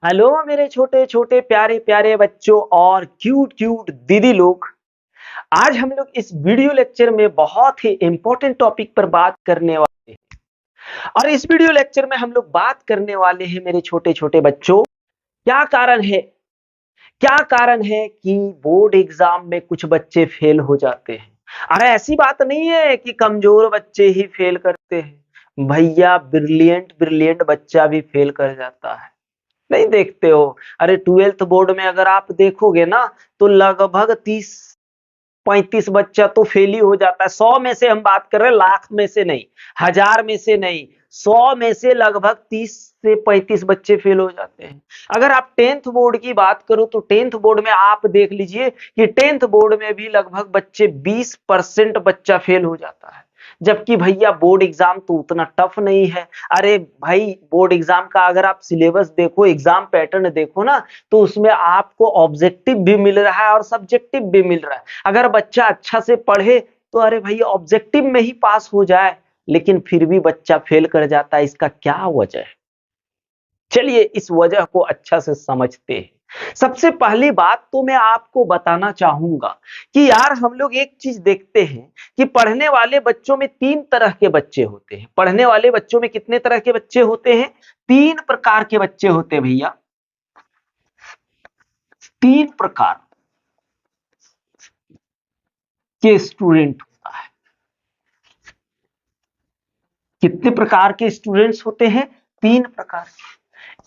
Hello मेरे छोटे छोटे प्यारे प्यारे बच्चों और क्यूट क्यूट दीदी लोग। आज हम लोग इस वीडियो लेक्चर में बहुत ही इंपॉर्टेंट टॉपिक पर बात करने वाले हैं। और इस वीडियो लेक्चर में हम लोग बात करने वाले हैं मेरे छोटे छोटे बच्चों, क्या कारण है कि बोर्ड एग्जाम में कुछ बच्चे फेल हो जाते हैं। अरे ऐसी बात नहीं है कि कमजोर बच्चे ही फेल करते हैं भैया, ब्रिलियंट ब्रिलियंट बच्चा भी फेल कर जाता है। नहीं देखते हो? अरे 12th बोर्ड में अगर आप देखोगे ना तो लगभग 30-35 बच्चा तो फेल ही हो जाता है। 100 में से हम बात कर रहे हैं, लाख में से नहीं, हजार में से नहीं, 100 में से लगभग 30 से 35 बच्चे फेल हो जाते हैं। अगर आप 10th बोर्ड की बात करो तो 10th बोर्ड में आप देख लीजिए कि 10th बोर्ड में भी लगभग बच्चे 20% बच्चा फेल हो जाता है। जबकि भैया बोर्ड एग्जाम तो उतना टफ नहीं है। अरे भाई, बोर्ड एग्जाम का अगर आप सिलेबस देखो, एग्जाम पैटर्न देखो ना, तो उसमें आपको ऑब्जेक्टिव भी मिल रहा है और सब्जेक्टिव भी मिल रहा है। अगर बच्चा अच्छा से पढ़े तो अरे भैया ऑब्जेक्टिव में ही पास हो जाए, लेकिन फिर भी बच्चा फेल कर जाता है। इसका क्या वजह है? चलिए इस वजह को अच्छा से समझते हैं। सबसे पहली बात तो मैं आपको बताना चाहूंगा कि यार हम लोग एक चीज देखते हैं कि पढ़ने वाले बच्चों में 3 तरह के बच्चे होते हैं। पढ़ने वाले बच्चों में कितने तरह के बच्चे होते हैं? 3 प्रकार के बच्चे होते हैं भैया। 3 प्रकार के स्टूडेंट होता है। कितने प्रकार के स्टूडेंट्स होते हैं? 3 प्रकार के।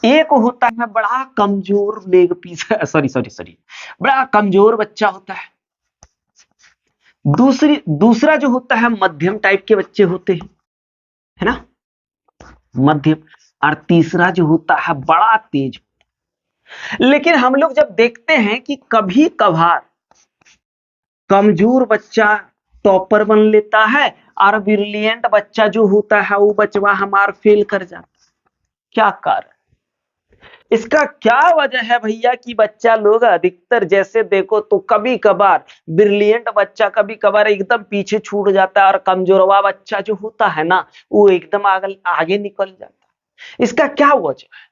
एक होता है बड़ा कमजोर leg piece sorry sorry sorry बड़ा कमजोर बच्चा होता है। दूसरा जो होता है मध्यम टाइप के बच्चे होते हैं, है ना, मध्यम। और तीसरा जो होता है बड़ा तेज। लेकिन हम लोग जब देखते हैं कि कभी कभार कमजोर बच्चा टॉपर बन लेता है और ब्रिलियंट बच्चा जो होता है वो बचवा हमार फेल कर जाता है। क्या कारण? इसका क्या वजह है भैया कि बच्चा लोग अधिकतर जैसे देखो तो कभी कभार ब्रिलियंट बच्चा कभी कभार एकदम पीछे छूट जाता है और कमजोरवा बच्चा जो होता है ना वो एकदम आगे आगे निकल जाता है। इसका क्या वजह है?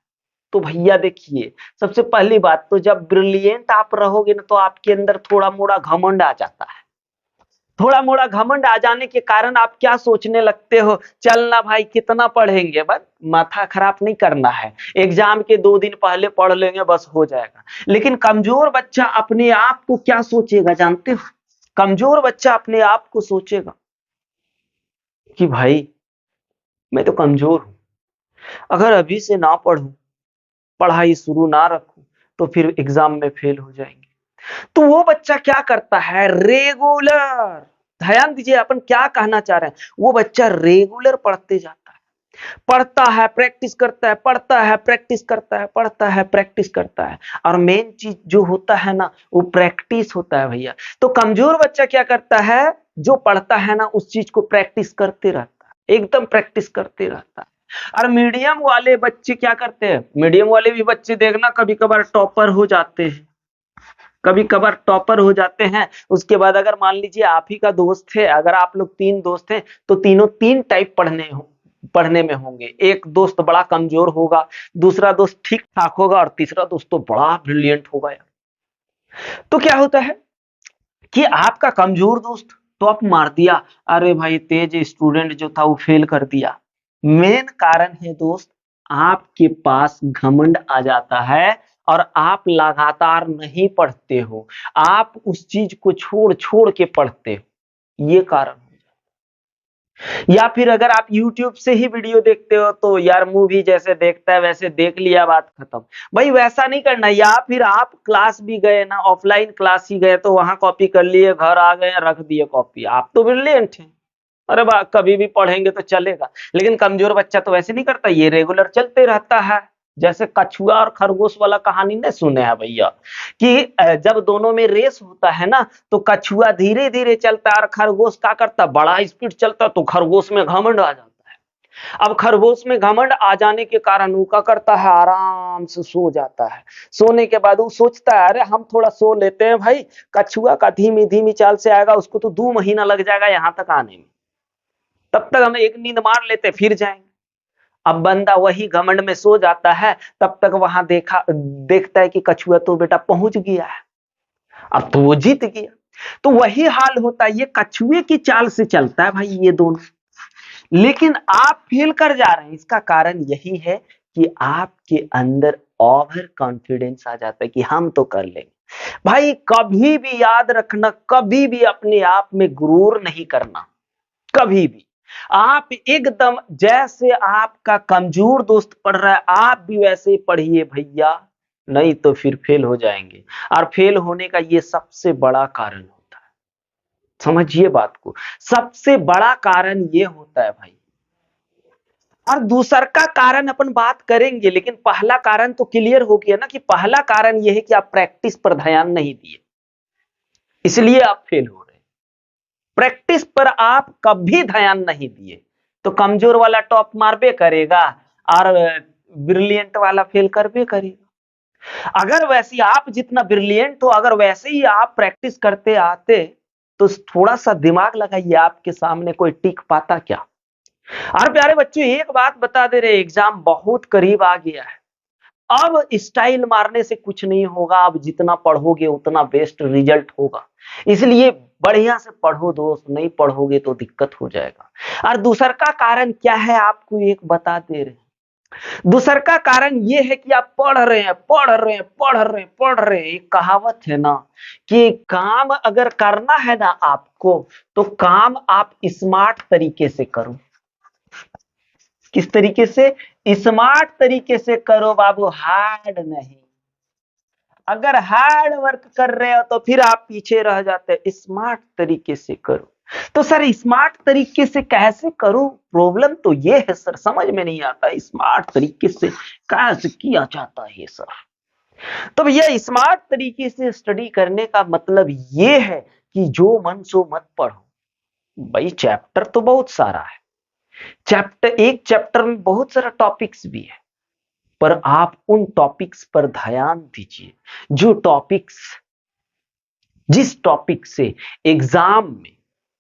तो भैया देखिए, सबसे पहली बात तो जब ब्रिलियंट आप रहोगे ना तो आपके अंदर थोड़ा मोड़ा घमंड आ जाता है। थोड़ा मोड़ा घमंड आ जाने के कारण आप क्या सोचने लगते हो, चलना भाई कितना पढ़ेंगे, बस माथा खराब नहीं करना है, एग्जाम के 2 दिन पहले पढ़ लेंगे बस हो जाएगा। लेकिन कमजोर बच्चा अपने आप को क्या सोचेगा जानते हो? कमजोर बच्चा अपने आप को सोचेगा कि भाई मैं तो कमजोर हूं, अगर अभी से ना पढ़ूं, पढ़ाई शुरू ना रखूं तो फिर एग्जाम में फेल हो जाएंगे। तो वो बच्चा क्या करता है? रेगुलर, ध्यान दीजिए अपन क्या कहना चाह रहे हैं, वो बच्चा रेगुलर पढ़ते जाता है, पढ़ता है प्रैक्टिस करता है, पढ़ता है प्रैक्टिस करता है, पढ़ता है प्रैक्टिस करता है। और मेन चीज जो होता है ना वो प्रैक्टिस होता है भैया। तो कमजोर बच्चा क्या करता है? जो पढ़ता है ना उस चीज को प्रैक्टिस करते रहता है, एकदम प्रैक्टिस करते रहता है। और मीडियम वाले बच्चे क्या करते हैं? मीडियम वाले भी बच्चे देखना कभी कभार टॉपर हो जाते हैं, कभी कभार टॉपर हो जाते हैं। उसके बाद अगर मान लीजिए आप ही का दोस्त है, अगर आप लोग 3 दोस्त हैं तो तीनों 3 टाइप पढ़ने में होंगे। एक दोस्त बड़ा कमजोर होगा, दूसरा दोस्त ठीक ठाक होगा और तीसरा दोस्त तो बड़ा ब्रिलियंट होगा यार। तो क्या होता है कि आपका कमजोर दोस्त टॉप मार दिया, अरे भाई तेज स्टूडेंट जो था वो फेल कर दिया। मेन कारण है दोस्त, आपके पास घमंड आ जाता है और आप लगातार नहीं पढ़ते हो, आप उस चीज को छोड़ छोड़ के पढ़ते हो, ये कारण। या फिर अगर आप YouTube से ही वीडियो देखते हो तो यार मूवी जैसे देखता है वैसे देख लिया, बात खत्म। भाई वैसा नहीं करना। या फिर आप क्लास भी गए ना, ऑफलाइन क्लास ही गए तो वहां कॉपी कर लिए, घर आ गए रख दिए कॉपी, आप तो ब्रिलियंट हैं। अरे वाह, कभी भी पढ़ेंगे तो चलेगा। लेकिन कमजोर बच्चा तो वैसे नहीं करता, ये रेगुलर चलते रहता है। जैसे कछुआ और खरगोश वाला कहानी नहीं सुने हैं भैया कि जब दोनों में रेस होता है ना तो कछुआ धीरे धीरे चलता है और खरगोश क्या करता, बड़ा स्पीड चलता, तो खरगोश में घमंड आ जाता है। अब खरगोश में घमंड आ जाने के कारण वो क्या करता है, आराम से सो जाता है। सोने के बाद वो सोचता है अरे हम थोड़ा सो लेते हैं भाई, कछुआ का धीमी धीमी चाल से आएगा, उसको तो 2 महीना लग जाएगा यहाँ तक आने में, तब तक हम एक नींद मार लेते फिर जाएंगे। अब बंदा वही घमंड में सो जाता है, तब तक वहां देखता है कि कछुआ तो बेटा पहुंच गया है, अब तो वो जीत गया। तो वही हाल होता है, ये कछुए की चाल से चलता है भाई ये दोनों, लेकिन आप फेल कर जा रहे हैं। इसका कारण यही है कि आपके अंदर ओवर कॉन्फिडेंस आ जाता है कि हम तो कर लेंगे। भाई कभी भी याद रखना, कभी भी अपने आप में गुरूर नहीं करना, कभी भी। आप एकदम जैसे आपका कमजोर दोस्त पढ़ रहा है, आप भी वैसे ही पढ़िए भैया, नहीं तो फिर फेल हो जाएंगे। और फेल होने का ये सबसे बड़ा कारण होता है, समझिए बात को, सबसे बड़ा कारण ये होता है भाई। और दूसर का कारण अपन बात करेंगे, लेकिन पहला कारण तो क्लियर हो गया ना, कि पहला कारण यह है कि आप प्रैक्टिस पर ध्यान नहीं दिए, इसलिए आप फेल हो रहे हैं। प्रैक्टिस पर आप कभी ध्यान नहीं दिए तो कमजोर वाला टॉप मारबे करेगा और ब्रिलियंट वाला फेल करबे करेगा। अगर वैसे आप जितना ब्रिलियंट हो, अगर वैसे ही आप प्रैक्टिस करते आते, तो थोड़ा सा दिमाग लगाइए, आपके सामने कोई टिक पाता क्या? और प्यारे बच्चों एक बात बता दे रहे, एग्जाम बहुत करीब आ गया है। अब स्टाइल मारने से कुछ नहीं होगा, अब जितना पढ़ोगे उतना बेस्ट रिजल्ट होगा। इसलिए बढ़िया से पढ़ो दोस्त, नहीं पढ़ोगे तो दिक्कत हो जाएगा। और दूसर का कारण क्या है, आपको एक बता दे रहे हैं। दूसर का कारण यह है कि आप पढ़ रहे हैं, पढ़ रहे हैं, पढ़ रहे हैं, पढ़ रहे हैं। एक कहावत है ना कि काम अगर करना है ना आपको, तो काम आप स्मार्ट तरीके से करो। किस तरीके से? स्मार्ट तरीके से करो बाबू, हार्ड नहीं। अगर हार्ड वर्क कर रहे हो तो फिर आप पीछे रह जाते हैं। स्मार्ट तरीके से करो। तो सर स्मार्ट तरीके से कैसे करूं? प्रॉब्लम तो ये है सर, समझ में नहीं आता स्मार्ट तरीके से कैसे किया जाता है सर। तो भैया स्मार्ट तरीके से स्टडी करने का मतलब ये है कि जो मन सो मत पढ़ो। भाई चैप्टर तो बहुत सारा है, एक चैप्टर में बहुत सारा टॉपिक्स भी है, पर आप उन टॉपिक्स पर ध्यान दीजिए जो टॉपिक्स, जिस टॉपिक से एग्जाम में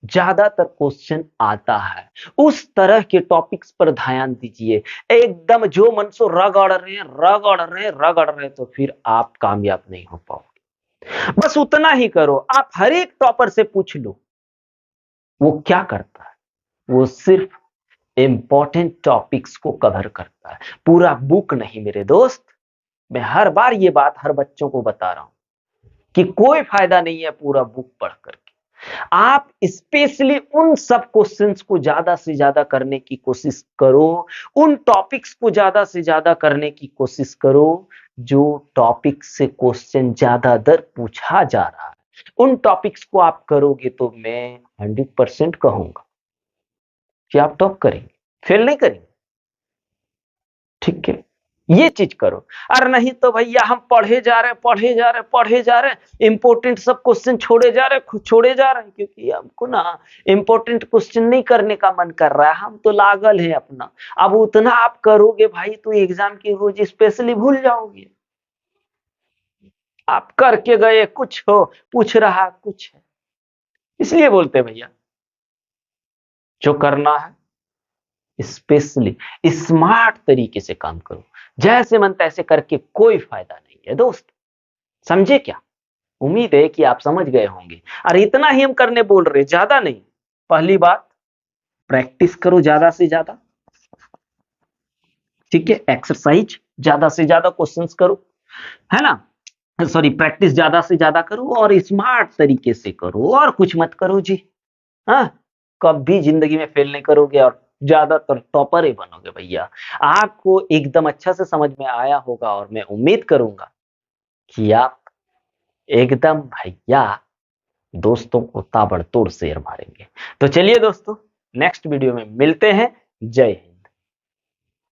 ज्यादातर क्वेश्चन आता है, उस तरह के टॉपिक्स पर ध्यान दीजिए। एकदम जो मन से रगड़ रहे हैं, रगड़ रहे हैं, रगड़ रहे हैं, तो फिर आप कामयाब नहीं हो पाओगे। बस उतना ही करो। आप हर एक टॉपर से पूछ लो वो क्या करता है, वो सिर्फ इंपॉर्टेंट टॉपिक्स को कवर करता है, पूरा बुक नहीं मेरे दोस्त। मैं हर बार ये बात हर बच्चों को बता रहा हूं कि कोई फायदा नहीं है पूरा बुक पढ़ करके। आप स्पेशली उन सब क्वेश्चंस को ज्यादा से ज्यादा करने की कोशिश करो, उन टॉपिक्स को ज्यादा से ज्यादा करने की कोशिश करो जो टॉपिक से क्वेश्चन ज्यादातर पूछा जा रहा है। उन टॉपिक्स को आप करोगे तो मैं 100% कहूंगा कि आप टॉप करेंगे, फेल नहीं करेंगे। ठीक है, ये चीज करो। और नहीं तो भैया हम पढ़े जा रहे हैं, पढ़े जा रहे हैं, पढ़े जा रहे हैं, इंपॉर्टेंट सब क्वेश्चन छोड़े जा रहे हैं, छोड़े जा रहे हैं, क्योंकि हमको ना इंपॉर्टेंट क्वेश्चन नहीं करने का मन कर रहा है, हम तो लागल है अपना। अब उतना आप करोगे भाई तो एग्जाम के रोज स्पेशली भूल जाओगे। आप करके गए कुछ हो, पूछ रहा कुछ है। इसलिए बोलते भैया जो करना है स्पेशली स्मार्ट तरीके से काम करो, जैसे मन तैसे करके कोई फायदा नहीं है दोस्त। समझे क्या? उम्मीद है कि आप समझ गए होंगे। और इतना ही हम करने बोल रहे, ज्यादा नहीं। पहली बात, प्रैक्टिस करो ज्यादा से ज्यादा, ठीक है, एक्सरसाइज ज्यादा से ज्यादा क्वेश्चंस करो, है ना, सॉरी प्रैक्टिस ज्यादा से ज्यादा करो और स्मार्ट तरीके से करो, और कुछ मत करो जी। हाँ, कभी जिंदगी में फेल नहीं करोगे और ज्यादातर टॉपर ही बनोगे भैया। आपको एकदम अच्छा से समझ में आया होगा और मैं उम्मीद करूंगा कि आप एकदम भैया दोस्तों को ताबड़तोड़ शेर मारेंगे। तो चलिए दोस्तों, नेक्स्ट वीडियो में मिलते हैं। जय हिंद।